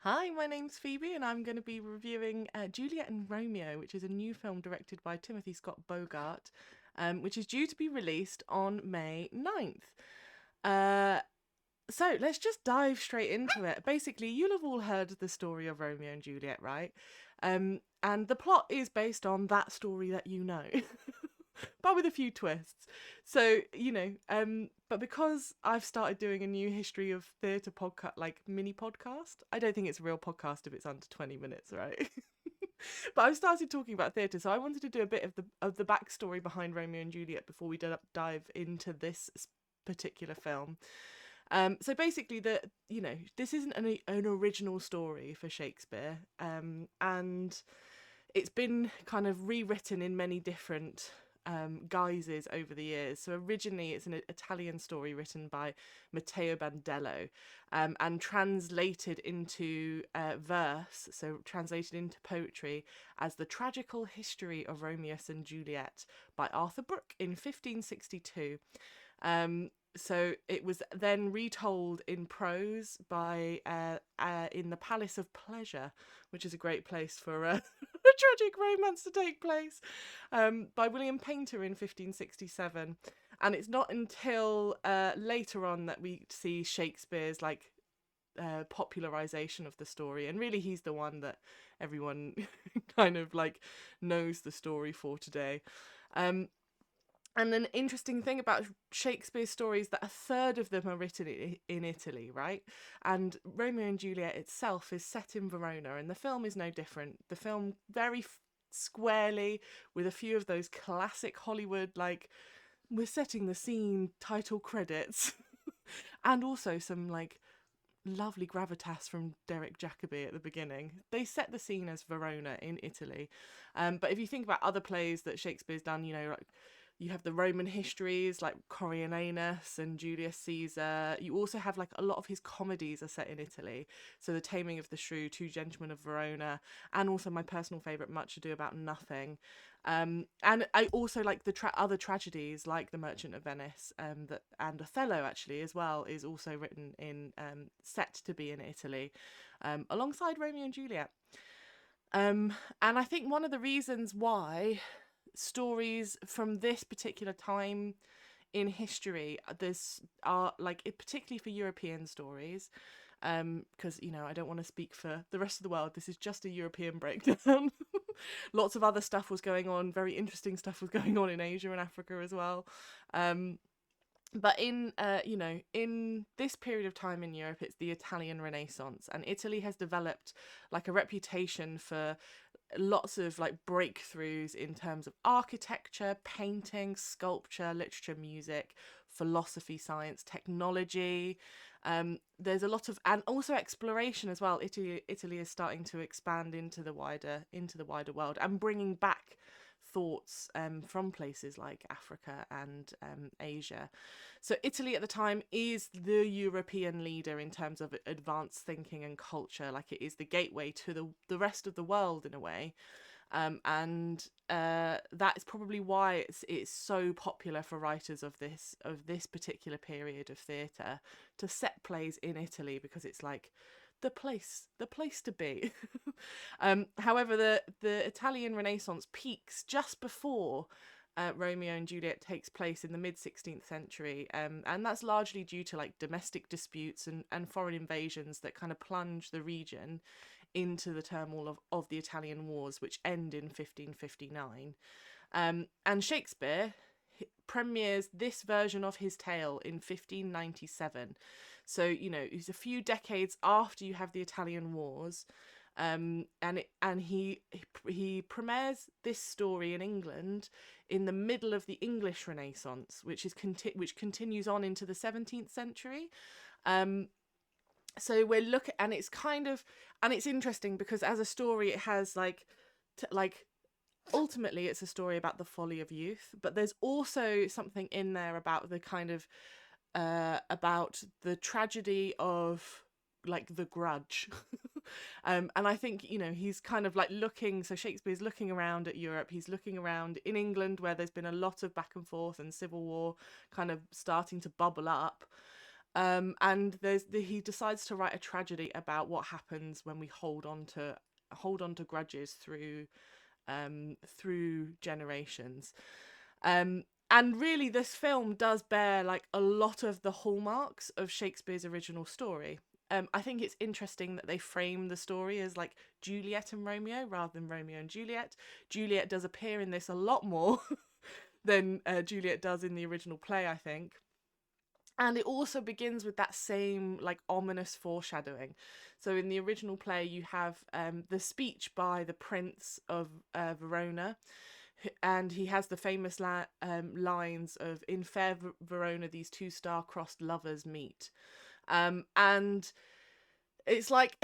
Hi, my name's Phoebe, and I'm going to be reviewing Juliet and Romeo, which is a new film directed by Timothy Scott Bogart, which is due to be released on May 9th. Uh, so let's just dive straight into it. Basically, you'll have all heard the story of Romeo and Juliet, right? And the plot is based on that story that you know, but with a few twists. So, but because I've started doing a new history of theatre podcast, like mini podcast, I don't think it's a real podcast if it's under 20 minutes, right? But I've started talking about theatre, so I wanted to do a bit of the backstory behind Romeo and Juliet before we dive into this particular film. So basically, this isn't an original story for Shakespeare, and it's been kind of rewritten in many different guises over the years. So originally, it's an Italian story written by Matteo Bandello, and translated into verse, so translated into poetry as The Tragical History of Romeo and Juliet by Arthur Brooke in 1562. So it was then retold in prose by in the Palace of Pleasure, which is a great place for a tragic romance to take place, by William Paynter in 1567. And it's not until later on that we see Shakespeare's popularization of the story, and really he's the one that everyone kind of knows the story for today. Um, and an interesting thing about Shakespeare's stories that a third of them are written in Italy, right? And Romeo and Juliet itself is set in Verona, and the film is no different. The film very squarely, with a few of those classic Hollywood, we're setting the scene title credits, and also some lovely gravitas from Derek Jacobi at the beginning. They set the scene as Verona in Italy. But if you think about other plays that Shakespeare's done, you have the Roman histories like Coriolanus and Julius Caesar. You also have a lot of his comedies are set in Italy. So The Taming of the Shrew, Two Gentlemen of Verona, and also my personal favourite, Much Ado About Nothing. And I also like the other tragedies like The Merchant of Venice, and Othello actually as well is also written in set to be in Italy, alongside Romeo and Juliet. And I think one of the reasons why stories from this particular time in history this are particularly for European stories, because I don't want to speak for the rest of the world. This is just a European breakdown. Lots of other stuff was going on, very interesting stuff was going on in Asia and Africa as well. But in this period of time in Europe, it's the Italian Renaissance, and Italy has developed a reputation for lots of breakthroughs in terms of architecture, painting, sculpture, literature, music, philosophy, science, technology. There's a lot of, and also exploration as well. Italy is starting to expand into the wider world, and bringing back thoughts from places like Africa and Asia. So Italy at the time is the European leader in terms of advanced thinking and culture. It is the gateway to the rest of the world in a way. And that is probably why it's so popular for writers of this particular period of theatre to set plays in Italy, because it's the place to be. However, the Italian Renaissance peaks just before Romeo and Juliet takes place in the mid 16th century, and that's largely due to domestic disputes and foreign invasions that kind of plunge the region into the turmoil of the Italian Wars, which end in 1559. And Shakespeare premieres this version of his tale in 1597. So, it's a few decades after you have the Italian Wars. And he premieres this story in England in the middle of the English Renaissance, which continues on into the 17th century. So we're looking, and it's interesting because as a story, it has ultimately it's a story about the folly of youth, but there's also something in there about the kind of about the tragedy of the grudge. And I think he's kind of looking, so Shakespeare's looking around at Europe, he's looking around in England where there's been a lot of back and forth and civil war kind of starting to bubble up. And he decides to write a tragedy about what happens when we hold on to grudges through generations. And really, this film does bear like a lot of the hallmarks of Shakespeare's original story. I think it's interesting that they frame the story as like Juliet and Romeo rather than Romeo and Juliet. Juliet does appear in this a lot more than Juliet does in the original play, I think. And it also begins with that same like ominous foreshadowing. So in the original play, you have the speech by the Prince of Verona, and he has the famous lines of "In fair Verona, these two star-crossed lovers meet," and it's like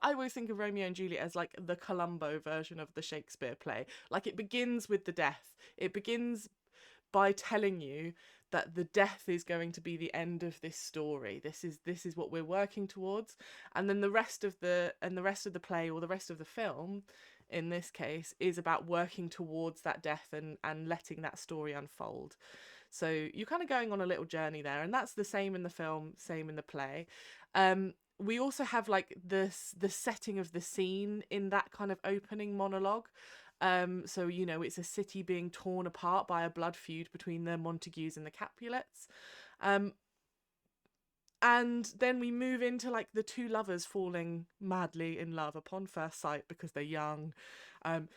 I always think of Romeo and Juliet as like the Columbo version of the Shakespeare play. Like it begins with the death. It begins by telling you that the death is going to be the end of this story. This is what we're working towards, and then the rest of the play, or the rest of the film in this case, is about working towards that death and letting that story unfold. So you're kind of going on a little journey there, and that's the same in the film, same in the play. We also have like the setting of the scene in that kind of opening monologue. So it's a city being torn apart by a blood feud between the Montagues and the Capulets. Um, and then we move into like the two lovers falling madly in love upon first sight because they're young. Um,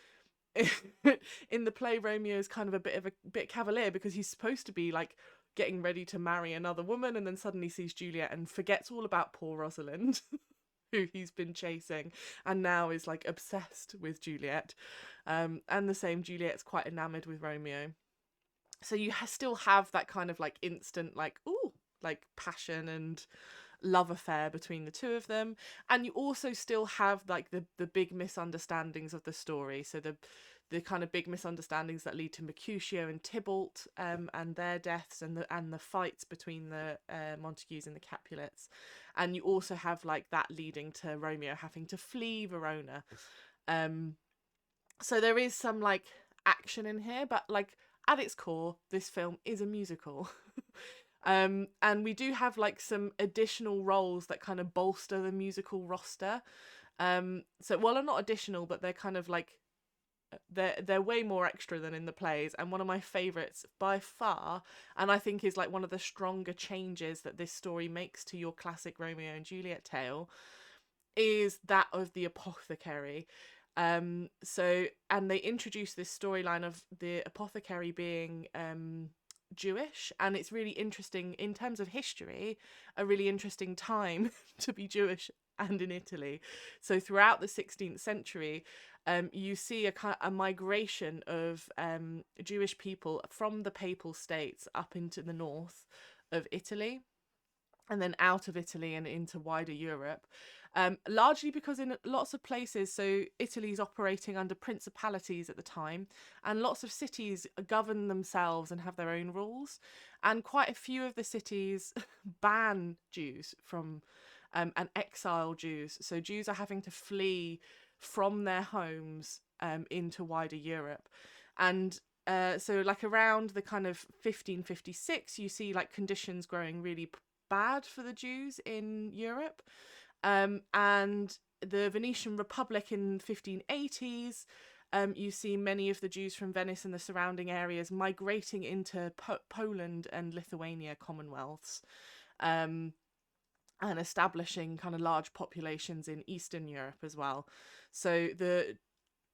in the play, Romeo is kind of a bit cavalier because he's supposed to be like getting ready to marry another woman, and then suddenly sees Juliet and forgets all about poor Rosalind, who he's been chasing, and now is like obsessed with Juliet. And the same, Juliet's quite enamored with Romeo. So you still have that kind of like instant like ooh, like passion and love affair between the two of them, and you also still have like the big misunderstandings of the story. So the kind of big misunderstandings that lead to Mercutio and Tybalt, and their deaths, and the fights between the Montagues and the Capulets. And you also have like that leading to Romeo having to flee Verona. um so there is some like action in here, but like at its core, this film is a musical. And we do have like some additional roles that kind of bolster the musical roster. So well, they're not additional, but they're kind of like they're way more extra than in the plays. And one of my favorites by far, and I think is like one of the stronger changes that this story makes to your classic Romeo and Juliet tale, is that of the apothecary. And they introduce this storyline of the apothecary being Jewish, and it's really interesting in terms of history, a really interesting time to be Jewish and in Italy. So throughout the 16th century, you see a migration of Jewish people from the Papal States up into the north of Italy, and then out of Italy and into wider Europe. Largely because in lots of places, so Italy's operating under principalities at the time, and lots of cities govern themselves and have their own rules. And quite a few of the cities ban Jews from and exile Jews. So Jews are having to flee from their homes into wider Europe. And so like around the kind of 1556, you see like conditions growing really bad for the Jews in Europe. And the Venetian Republic in 1580s, you see many of the Jews from Venice and the surrounding areas migrating into Poland and Lithuania commonwealths, and establishing kind of large populations in Eastern Europe as well. So the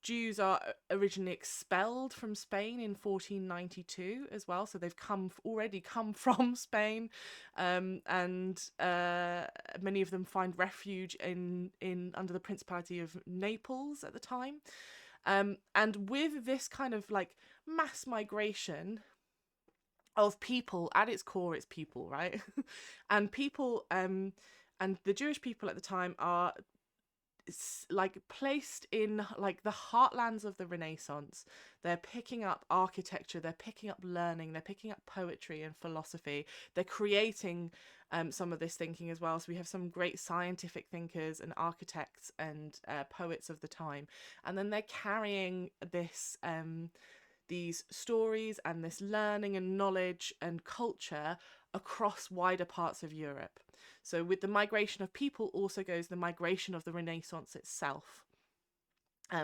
Jews are originally expelled from Spain in 1492 as well, so they've already come from Spain, and many of them find refuge in under the Principality of Naples at the time. And with this kind of like mass migration of people, at its core, it's people, right? And people, and the Jewish people at the time are like placed in like the heartlands of the Renaissance. They're picking up architecture, they're picking up learning, they're picking up poetry and philosophy. They're creating some of this thinking as well. So we have some great scientific thinkers and architects and poets of the time, and then they're carrying this these stories and this learning and knowledge and culture across wider parts of Europe. So with the migration of people also goes the migration of the Renaissance itself.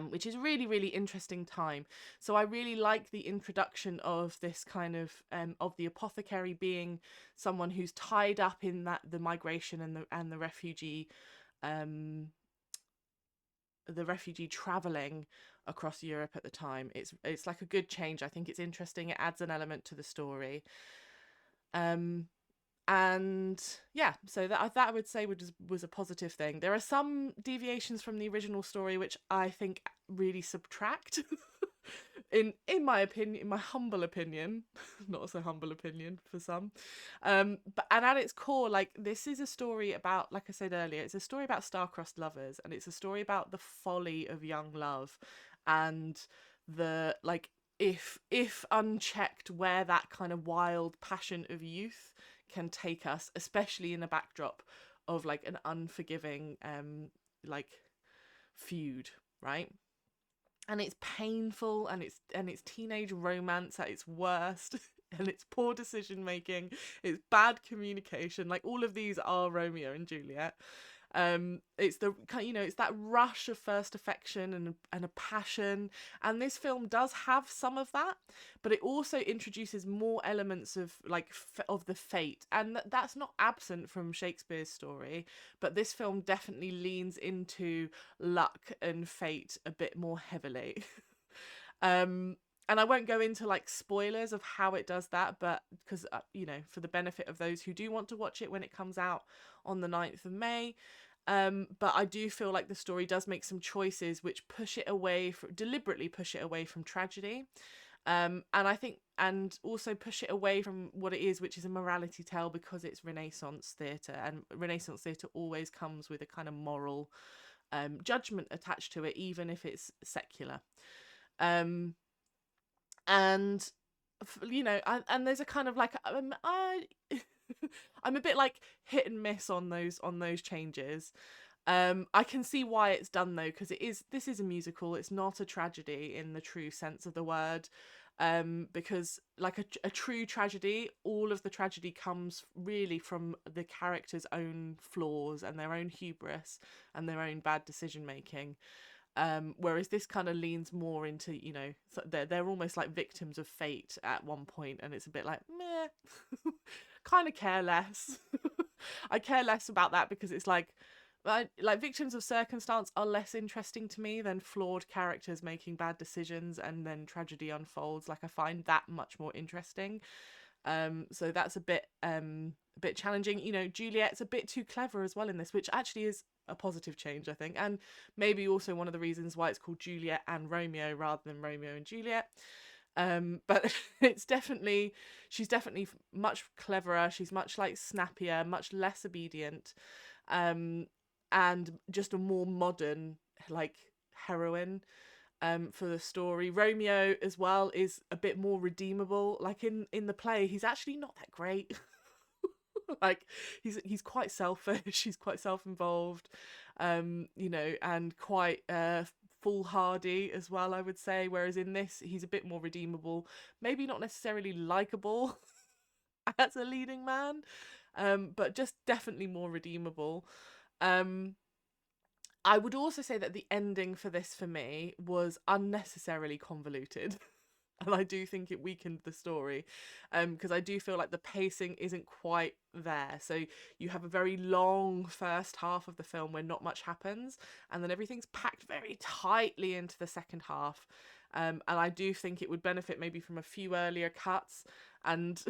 Which is really, really interesting time. So I really like the introduction of this kind of the apothecary being someone who's tied up in that the migration and um, the refugee traveling across Europe at the time. It's like a good change. I think it's interesting. It adds an element to the story. Um, and yeah, so that I would say was a positive thing. There are some deviations from the original story which I think really subtract in my opinion, in my humble opinion. Not so humble opinion for some. But and at its core, like, this is a story about, like I said earlier, it's a story about star-crossed lovers, and it's a story about the folly of young love, and the, like, if unchecked, where that kind of wild passion of youth can take us, especially in a backdrop of like an unforgiving like feud, right? And it's painful, and it's teenage romance at its worst. And it's poor decision making, it's bad communication. Like, all of these are Romeo and Juliet. It's the, you know, it's that rush of first affection and a passion, and this film does have some of that, but it also introduces more elements of like of the fate, and that's not absent from Shakespeare's story, but this film definitely leans into luck and fate a bit more heavily. um and I won't go into like spoilers of how it does that, but because you know, for the benefit of those who do want to watch it when it comes out on the 9th of May. But I do feel like the story does make some choices which deliberately push it away from tragedy. And I think, and also push it away from what it is, which is a morality tale, because it's Renaissance theatre, and Renaissance theatre always comes with a kind of moral judgment attached to it, even if it's secular. Um, and you know, and there's a kind of like I'm a bit like hit and miss on those changes. I can see why it's done though, because this is a musical. It's not a tragedy in the true sense of the word. Because like a true tragedy, all of the tragedy comes really from the characters' own flaws and their own hubris and their own bad decision making. Whereas this kind of leans more into, you know, they're almost like victims of fate at one point, and it's a bit like, meh, kind of care less. I care less about that, because it's like victims of circumstance are less interesting to me than flawed characters making bad decisions and then tragedy unfolds. Like, I find that much more interesting. So that's a bit challenging. You know, Juliet's a bit too clever as well in this, which actually is a positive change, I think, and maybe also one of the reasons why it's called Juliet and Romeo rather than Romeo and Juliet. But she's definitely much cleverer. She's much like snappier, much less obedient, and just a more modern like heroine for the story. Romeo as well is a bit more redeemable. Like in the play, he's actually not that great. Like, he's quite selfish, he's quite self-involved, you know, and quite foolhardy as well, I would say. Whereas in this, he's a bit more redeemable, maybe not necessarily likable as a leading man, but just definitely more redeemable. Um, I would also say that the ending for this, for me, was unnecessarily convoluted. And I do think it weakened the story, because I do feel like the pacing isn't quite there. So you have a very long first half of the film where not much happens, and then everything's packed very tightly into the second half. And I do think it would benefit maybe from a few earlier cuts, and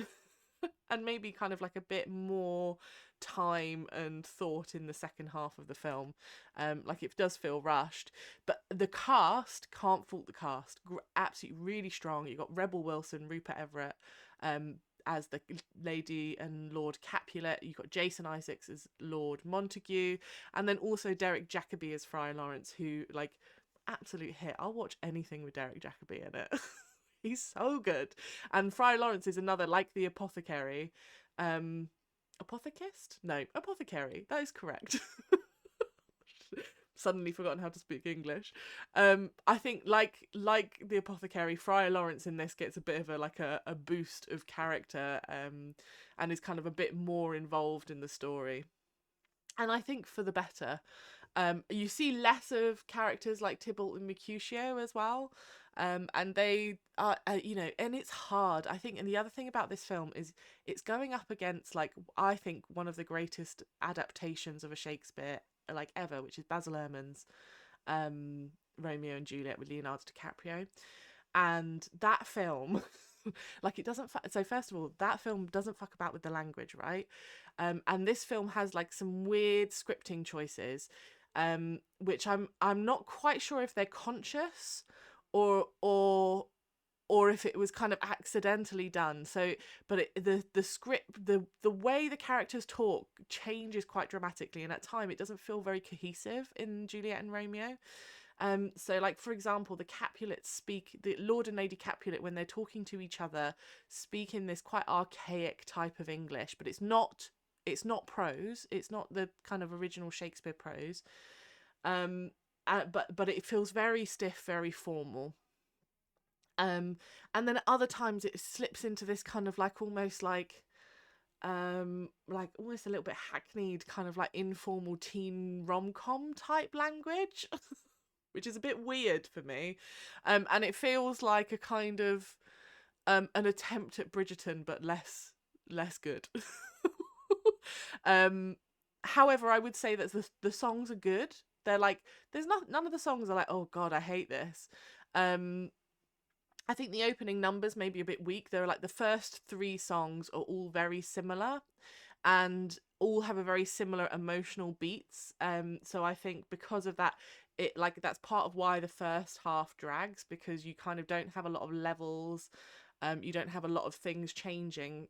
and maybe kind of like a bit more time and thought in the second half of the film. Like, it does feel rushed, but the cast, can't fault the cast. Absolutely really strong. You got Rebel Wilson, Rupert Everett, as the Lady and Lord Capulet. You got Jason Isaacs as Lord Montague, and then also Derek Jacobi as Friar Lawrence, who, like, absolute hit. I'll watch anything with Derek Jacobi in it. He's so good. And Friar Lawrence is another, like the apothecary. Apothecist? No, apothecary. That is correct. suddenly forgotten how to speak English. I think like the apothecary, Friar Lawrence in this gets a bit of a boost of character, and is kind of a bit more involved in the story. And I think for the better. You see less of characters like Tybalt and Mercutio as well. And they are, and it's hard. I think, and the other thing about this film is it's going up against, like, I think one of the greatest adaptations of a Shakespeare, like, ever, which is Baz Luhrmann's Romeo and Juliet with Leonardo DiCaprio. And that film, like, it doesn't so first of all, that film doesn't fuck about with the language, right? And this film has like some weird scripting choices, which I'm not quite sure if they're conscious or or if it was kind of accidentally done. So, but the script, the way the characters talk changes quite dramatically, and at time it doesn't feel very cohesive in Juliet and Romeo. So, like, for example, the Capulets speak, the Lord and Lady Capulet, when they're talking to each other, speak in this quite archaic type of English, but it's not prose. It's not the kind of original Shakespeare prose. Um, but it feels very stiff, very formal. Um, and then at other times it slips into this kind of like almost like almost a little bit hackneyed kind of like informal teen rom-com type language, which is a bit weird for me. And it feels like a kind of an attempt at Bridgerton, but less good. um, However, I would say that the songs are good. They're like, there's not none of the songs are like, oh god, I hate this. Um, I think the opening numbers may be a bit weak. There are like the first three songs are all very similar, and all have a very similar emotional beats. So I think because of that, it like that's part of why the first half drags, because you kind of don't have a lot of levels. You don't have a lot of things changing.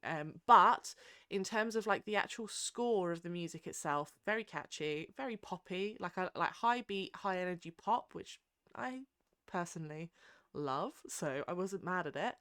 But in terms of like the actual score of the music itself, very catchy, very poppy, like high beat, high energy pop, which I personally love. So I wasn't mad at it.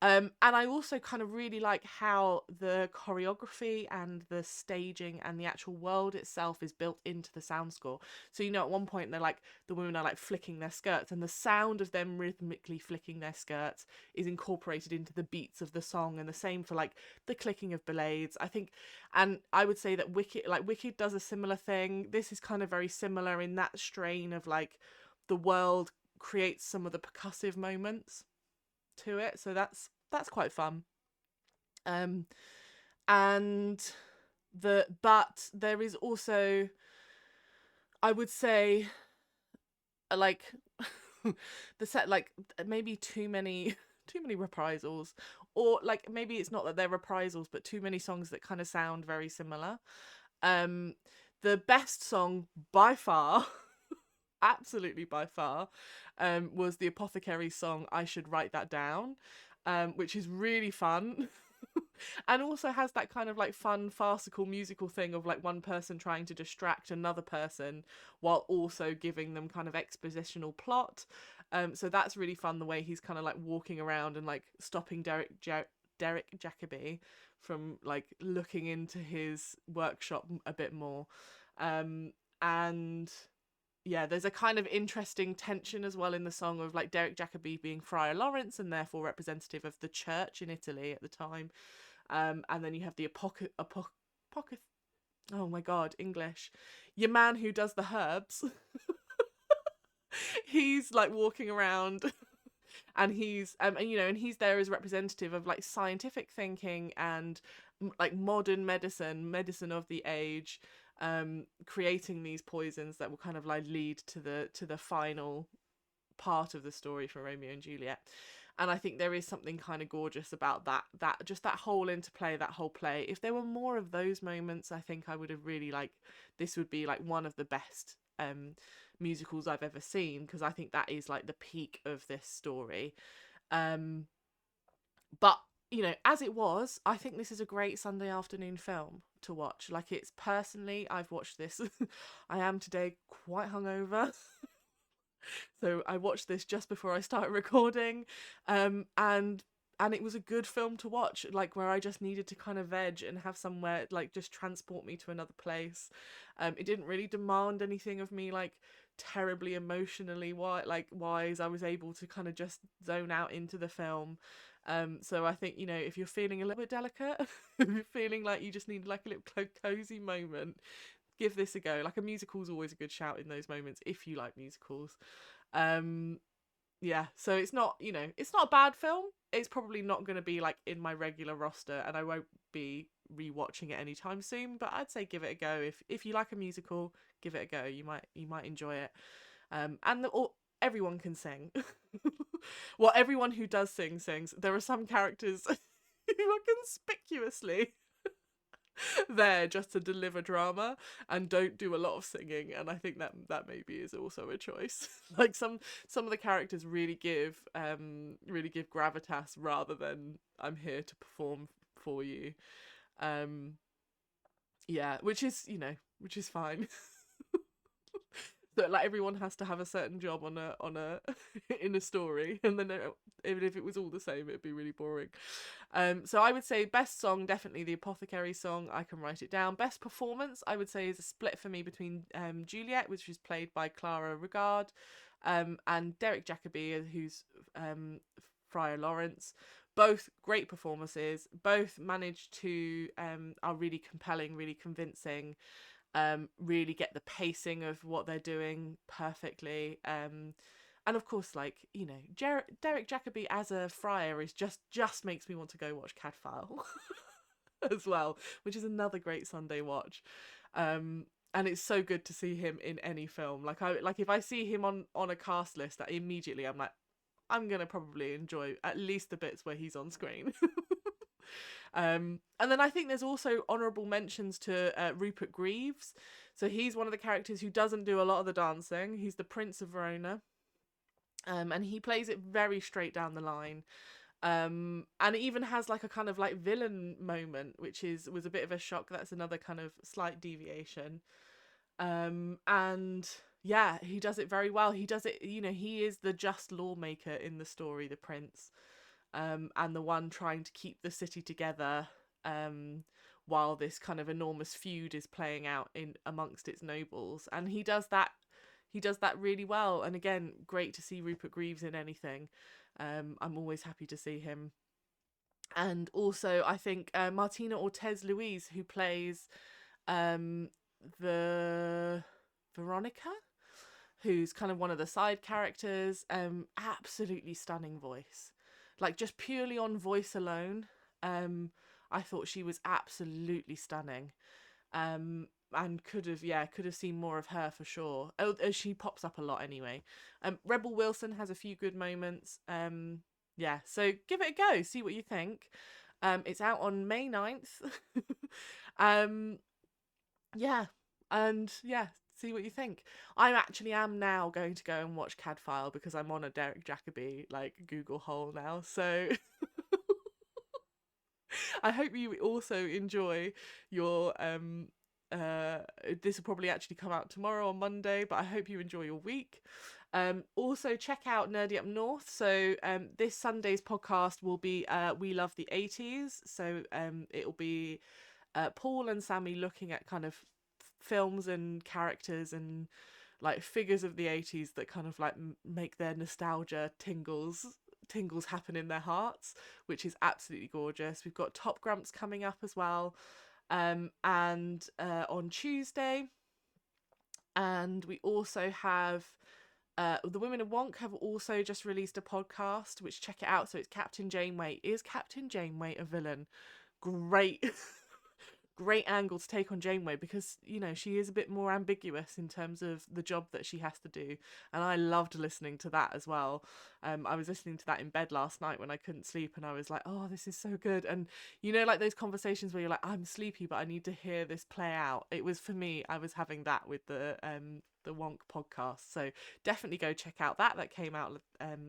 And I also kind of really like how the choreography and the staging and the actual world itself is built into the sound score. So, at one point they're like, the women are like flicking their skirts, and the sound of them rhythmically flicking their skirts is incorporated into the beats of the song, and the same for like the clicking of blades, I think. And I would say that Wicked does a similar thing. This is kind of very similar in that strain of like the world creates some of the percussive moments to it, so that's quite fun. Um, and but there is also, I would say, like the set, like maybe too many reprisals, or like maybe it's not that they're reprisals, but too many songs that kind of sound very similar. Um, the best song by far, absolutely by far, was the Apothecary song "I Should Write That Down," which is really fun. And also has that kind of like fun farcical musical thing of like one person trying to distract another person while also giving them kind of expositional plot. So that's really fun, the way he's kind of like walking around and like stopping Derek Jacobi from like looking into his workshop a bit more. And yeah, there's a kind of interesting tension as well in the song of like Derek Jacobi being Friar Lawrence and therefore representative of the church in Italy at the time. And then you have the oh my god, English. Your man who does the herbs. He's like walking around and and he's there as representative of like scientific thinking and like modern medicine of the age, creating these poisons that will kind of like lead to the final part of the story for Romeo and Juliet. And I think there is something kind of gorgeous about that just that whole interplay, that whole play. If there were more of those moments, I think I would have really like, this would be like one of the best musicals I've ever seen, because I think that is like the peak of this story. um but as it was, I think this is a great Sunday afternoon film to watch. Like, it's personally, I've watched this I am today quite hungover. So I watched this just before I started recording. And and it was a good film to watch, like where I just needed to kind of veg and have somewhere like just transport me to another place. It didn't really demand anything of me like terribly emotionally wise. I was able to kind of just zone out into the film. So I think, you know, if you're feeling a little bit delicate, if you're feeling like you just need like a little cozy moment, give this a go. Like a musical's always a good shout in those moments if you like musicals. Um, yeah, so it's not, you know, it's not a bad film. It's probably not going to be like in my regular roster, and I won't be rewatching it anytime soon. But I'd say give it a go if you like a musical, give it a go. You might enjoy it. Everyone can sing. Well, everyone who does sing sings. There are some characters who are conspicuously there just to deliver drama and don't do a lot of singing, and I think that maybe is also a choice. Like some of the characters really give gravitas rather than I'm here to perform for you. um yeah, which is fine. So like everyone has to have a certain job on a in a story, and then even if it was all the same, it'd be really boring. So I would say best song, definitely the Apothecary song. I can write it down. Best performance, I would say, is a split for me between Juliet, which was played by Clara Regard, and Derek Jacobi, who's Friar Lawrence. Both great performances. Both managed to are really compelling, really convincing. Really get the pacing of what they're doing perfectly. And of course, like, you know, Derek Jacobi as a friar is just makes me want to go watch Cadfael as well, which is another great Sunday watch. And it's so good to see him in any film. Like if I see him on a cast list, that immediately I'm like, I'm gonna probably enjoy at least the bits where he's on screen. And then I think there's also honourable mentions to Rupert Greaves. So he's one of the characters who doesn't do a lot of the dancing. He's the Prince of Verona. And he plays it very straight down the line. And it even has like a kind of like villain moment, which was a bit of a shock. That's another kind of slight deviation. And yeah, he does it very well. He does it, you know, he is the just lawmaker in the story, the prince. And the one trying to keep the city together, while this kind of enormous feud is playing out in amongst its nobles. And he does that really well. And again, great to see Rupert Greaves in anything. I'm always happy to see him. And also, I think Martina Ortez Luis, who plays the Veronica, who's kind of one of the side characters, absolutely stunning voice. Like just purely on voice alone, I thought she was absolutely stunning. And could have seen more of her for sure. Oh, she pops up a lot anyway. Rebel Wilson has a few good moments. Yeah, so give it a go, see what you think. It's out on May 9th. Yeah, and yeah, see what you think. I actually am now going to go and watch Cadfael because I'm on a Derek Jacobi like Google hole now. So I hope you also enjoy your this will probably actually come out tomorrow on Monday, but I hope you enjoy your week. Also check out Nerdy Up North. So this Sunday's podcast will be We Love the 80s. So it'll be Paul and Sammy looking at kind of films and characters and like figures of the 80s that kind of like make their nostalgia tingles happen in their hearts, which is absolutely gorgeous. We've got Top Grumps coming up as well, and on Tuesday, and we also have the Women of Wonk have also just released a podcast, which check it out. So it's Captain Janeway. Is Captain Janeway a villain? Great great angle to take on Janeway, because you know she is a bit more ambiguous in terms of the job that she has to do, and I loved listening to that as well. I was listening to that in bed last night when I couldn't sleep, and I was like, oh, this is so good. And you know, like those conversations where you're like, I'm sleepy but I need to hear this play out. It was, for me, I was having that with the Wonk podcast. So definitely go check out that came out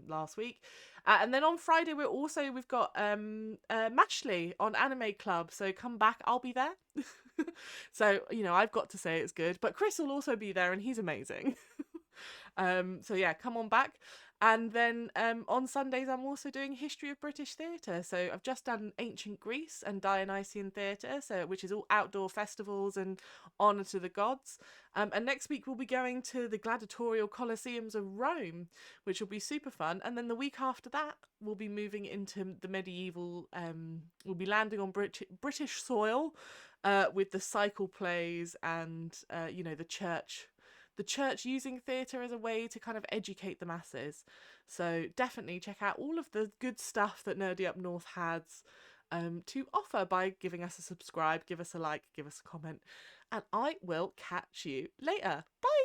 last week. And then on Friday we've got Mashley on Anime Club, so come back, I'll be there. So you know, I've got to say it's good, but Chris will also be there and he's amazing. So yeah, come on back. And then on Sundays, I'm also doing History of British Theatre. So I've just done Ancient Greece and Dionysian Theatre, so which is all outdoor festivals and honour to the gods. And next week we'll be going to the gladiatorial colosseums of Rome, which will be super fun. And then the week after that, we'll be moving into the medieval. We'll be landing on British soil, with the cycle plays and the church using theatre as a way to kind of educate the masses. So definitely check out all of the good stuff that Nerdy Up North has to offer by giving us a subscribe, give us a like, give us a comment, and I will catch you later. Bye!